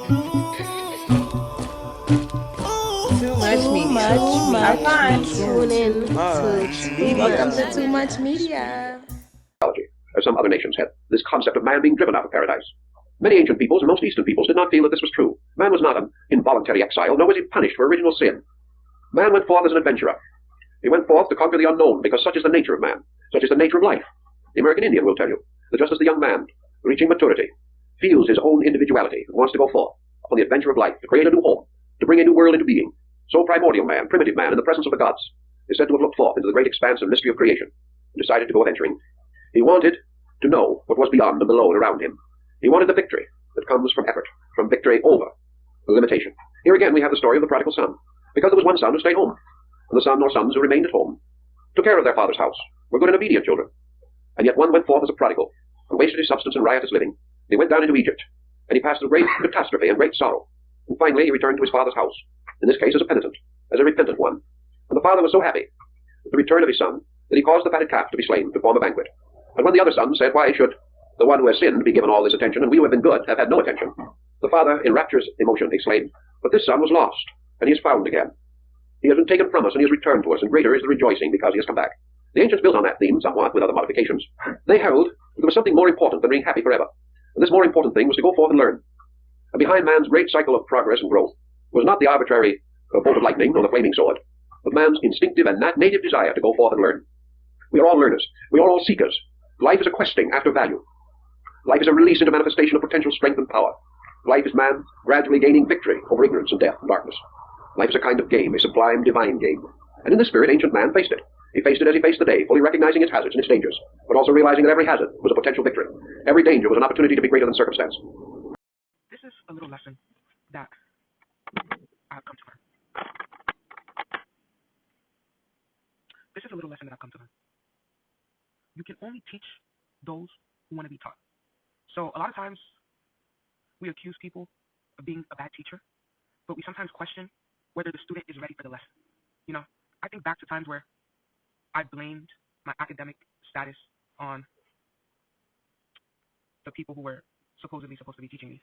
Too much Too media. much Have media. fun. Tune Too in to much Welcome media. to Too Much Media. As some other nations had, this concept of man being driven out of paradise. Many ancient peoples and most Eastern peoples did not feel that this was true. Man was not an involuntary exile, nor was he punished for original sin. Man went forth as an adventurer. He went forth to conquer the unknown, because such is the nature of man. Such is the nature of life. The American Indian will tell you that just as the young man, reaching maturity, feels his own individuality and wants to go forth upon the adventure of life, to create a new home, to bring a new world into being, so primordial man, primitive man, in the presence of the gods, is said to have looked forth into the great expanse and mystery of creation, and decided to go adventuring. He wanted to know what was beyond and below and around him. He wanted the victory that comes from effort, from victory over limitation. Here again we have the story of the prodigal son, because there was one son who stayed home, and the son or sons who remained at home, took care of their father's house, were good and obedient children. And yet one went forth as a prodigal, and wasted his substance in riotous living. He went down into Egypt, and he passed through great catastrophe and great sorrow. And finally he returned to his father's house, in this case as a penitent, as a repentant one. And the father was so happy at the return of his son, that he caused the fatted calf to be slain to form a banquet. And when the other son said, "Why should the one who has sinned be given all this attention, and we who have been good have had no attention?" the father, in rapturous emotion, exclaimed, "But this son was lost, and he is found again. He has been taken from us, and he has returned to us, and greater is the rejoicing because he has come back." The ancients built on that theme somewhat, with other modifications. They held that there was something more important than being happy forever. And this more important thing was to go forth and learn. And behind man's great cycle of progress and growth was not the arbitrary bolt of lightning or the flaming sword, but man's instinctive and native desire to go forth and learn. We are all learners. We are all seekers. Life is a questing after value. Life is a release into manifestation of potential strength and power. Life is man gradually gaining victory over ignorance and death and darkness. Life is a kind of game, a sublime, divine game. And in this spirit, ancient man faced it. He faced it as he faced the day, fully recognizing its hazards and its dangers, but also realizing that every hazard was a potential victory. Every danger was an opportunity to be greater than circumstance. This is a little lesson that I've come to learn. This is a little lesson that I've come to learn. You can only teach those who want to be taught. So a lot of times we accuse people of being a bad teacher, but we sometimes question whether the student is ready for the lesson. You know, I think back to times where I blamed my academic status on the people who were supposedly supposed to be teaching me.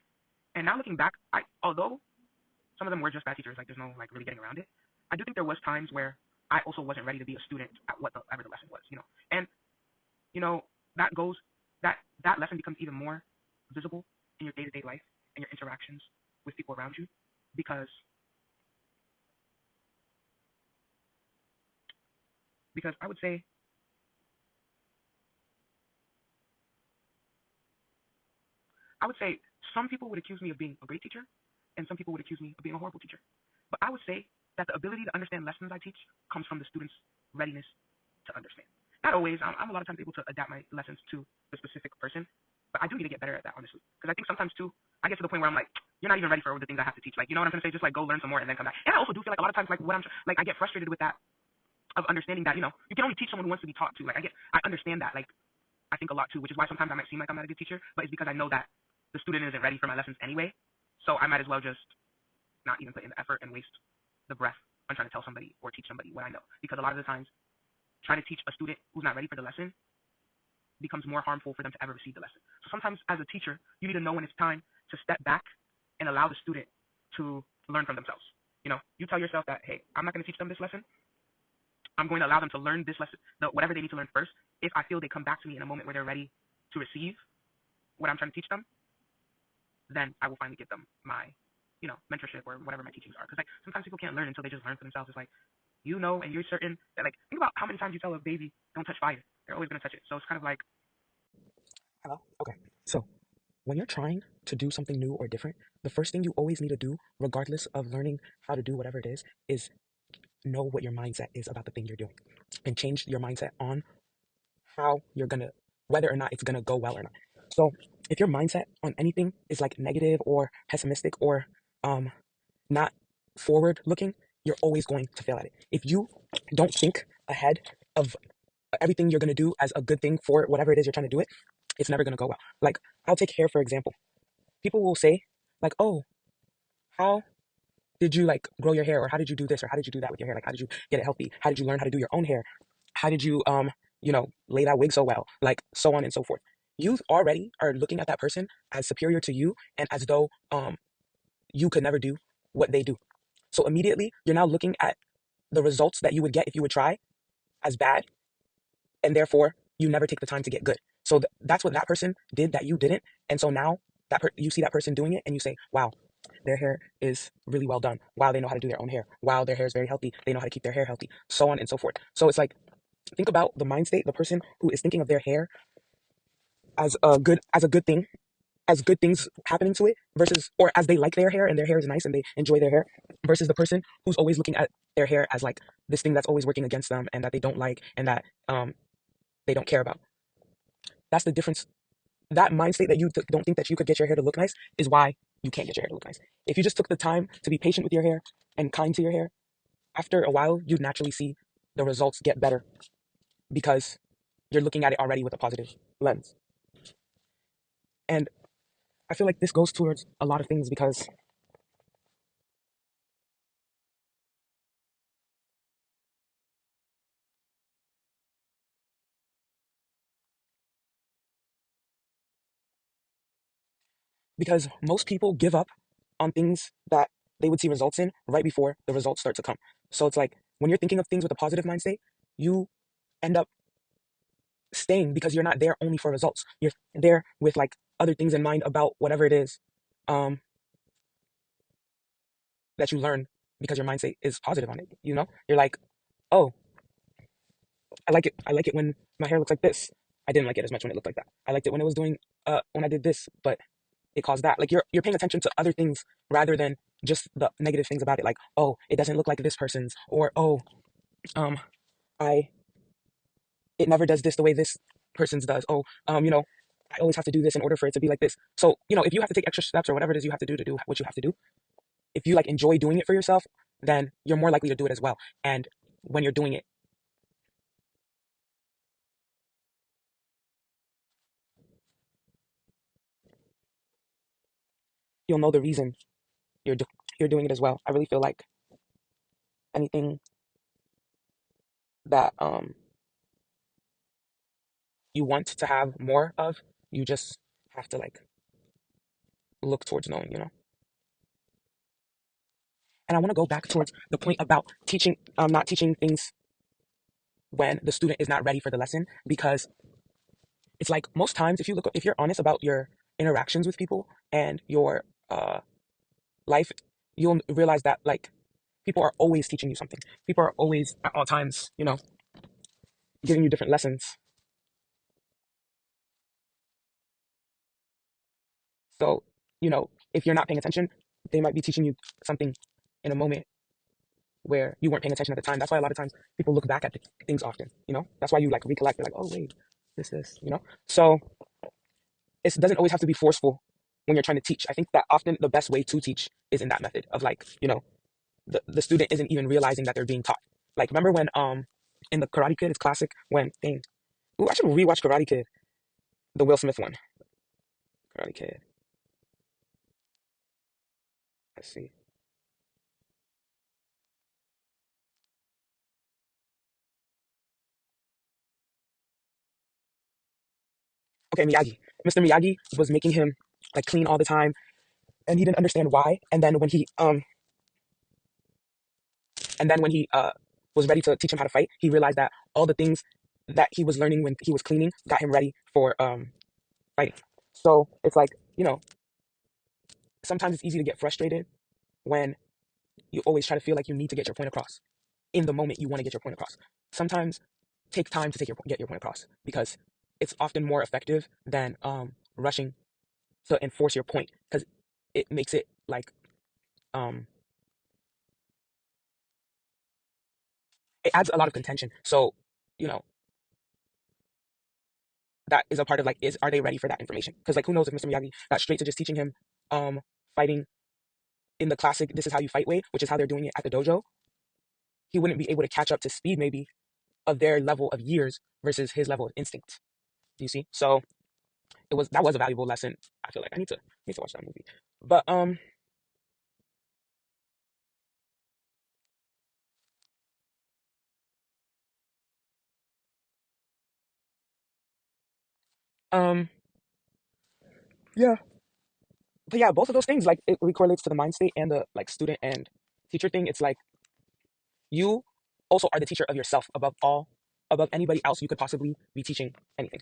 And now looking back, although some of them were just bad teachers, like there's no like really getting around it, I do think there was times where I also wasn't ready to be a student at whatever the lesson was, And that lesson becomes even more visible in your day-to-day life and your interactions with people around you, because I would say some people would accuse me of being a great teacher, and some people would accuse me of being a horrible teacher. But I would say that the ability to understand lessons I teach comes from the student's readiness to understand. Not always. I'm a lot of times able to adapt my lessons to the specific person, but I do need to get better at that, honestly. Because I think sometimes, too, I get to the point where I'm like, you're not even ready for the things I have to teach. Like, you know what I'm going to say? Just, like, go learn some more and then come back. And I also do feel like a lot of times, like, I get frustrated with that, of understanding that, you can only teach someone who wants to be taught to. Like, I understand that. Like, I think a lot, too, which is why sometimes I might seem like I'm not a good teacher, but it's because I know that the student isn't ready for my lessons anyway, so I might as well just not even put in the effort and waste the breath on trying to tell somebody or teach somebody what I know. Because a lot of the times, trying to teach a student who's not ready for the lesson becomes more harmful for them to ever receive the lesson. So sometimes as a teacher, you need to know when it's time to step back and allow the student to learn from themselves. You tell yourself that, hey, I'm not going to teach them this lesson. I'm going to allow them to learn this lesson, whatever they need to learn first. If I feel they come back to me in a moment where they're ready to receive what I'm trying to teach them, then I will finally give them my, mentorship or whatever my teachings are. Because like sometimes people can't learn until they just learn for themselves. It's like, and you're certain that, like, think about how many times you tell a baby, don't touch fire. They're always going to touch it. So it's kind of like, Hello? Okay. So, when you're trying to do something new or different, the first thing you always need to do, regardless of learning how to do whatever it is know what your mindset is about the thing you're doing and change your mindset on how you're going to, whether or not it's going to go well or not. So, if your mindset on anything is like negative or pessimistic or not forward looking, you're always going to fail at it. If you don't think ahead of everything you're going to do as a good thing for whatever it is you're trying to do it's never going to go well. Like, I'll take hair, for example. People will say, like, oh, how did you, like, grow your hair? Or how did you do this? Or how did you do that with your hair? Like, how did you get it healthy? How did you learn how to do your own hair? How did you, lay that wig so well? Like, so on and so forth. You already are looking at that person as superior to you and as though, you could never do what they do. So immediately, you're now looking at the results that you would get if you would try as bad, and therefore you never take the time to get good. So that's what that person did that you didn't, and so now you see that person doing it, and you say, "Wow, their hair is really well done. Wow, they know how to do their own hair. Wow, their hair is very healthy. They know how to keep their hair healthy." So on and so forth. So it's like think about the mind state, the person who is thinking of their hair as a good thing, as good things happening to it versus or as they like their hair and their hair is nice and they enjoy their hair versus the person who's always looking at their hair as like this thing that's always working against them and that they don't like and that they don't care about. That's the difference. That mind state that you don't think that you could get your hair to look nice is why you can't get your hair to look nice. If you just took the time to be patient with your hair and kind to your hair, after a while you'd naturally see the results get better because you're looking at it already with a positive lens. And I feel like this goes towards a lot of things because most people give up on things that they would see results in right before the results start to come. So it's like when you're thinking of things with a positive mind state, you end up staying because you're not there only for results. You're there with like other things in mind about whatever it is um, that you learn because your mind state is positive on it. You know, you're like, oh, I like it. I like it when my hair looks like this. I didn't like it as much when it looked like that. I liked it when it was doing when I did this, but it caused that. Like you're paying attention to other things rather than just the negative things about it. Like, oh, it doesn't look like this person's, or oh, um, I it never does this the way this person's does. Oh, I always have to do this in order for it to be like this. So, if you have to take extra steps or whatever it is you have to do what you have to do, if you like enjoy doing it for yourself, then you're more likely to do it as well. And when you're doing it, you'll know the reason you're do- you're doing it as well. I really feel like anything that you want to have more of, you just have to like look towards knowing. And I want to go back towards the point about teaching, not teaching things when the student is not ready for the lesson, because it's like most times if you're honest about your interactions with people and your life, you'll realize that like people are always teaching you something. People are always at all times, giving you different lessons. So, if you're not paying attention, they might be teaching you something in a moment where you weren't paying attention at the time. That's why a lot of times people look back at things often. That's why you like recollect. You're like, oh wait, this. So it doesn't always have to be forceful when you're trying to teach. I think that often the best way to teach is in that method of like, the student isn't even realizing that they're being taught. Like remember when in the Karate Kid, it's classic when dang, ooh, I should rewatch Karate Kid, the Will Smith one. Karate Kid. Let's see. Okay, Miyagi. Mr. Miyagi was making him like clean all the time, and he didn't understand why. And then when he was ready to teach him how to fight, he realized that all the things that he was learning when he was cleaning got him ready for fighting. So it's like, sometimes it's easy to get frustrated when you always try to feel like you need to get your point across in the moment you want to get your point across. Sometimes take time to get your point across because it's often more effective than rushing to enforce your point because it makes it like um it adds a lot of contention. So you know that is a part of like is are they ready for that information? Because like who knows if Mr. Miyagi got straight to just teaching him fighting in the classic this is how you fight way, which is how they're doing it at the dojo, he wouldn't be able to catch up to speed maybe of their level of years versus his level of instinct. Do you see? So that was a valuable lesson. I feel like I need to watch that movie. But um yeah, But yeah, both of those things, like it correlates to the mind state and the like student and teacher thing. It's like you also are the teacher of yourself above anybody else you could possibly be teaching anything.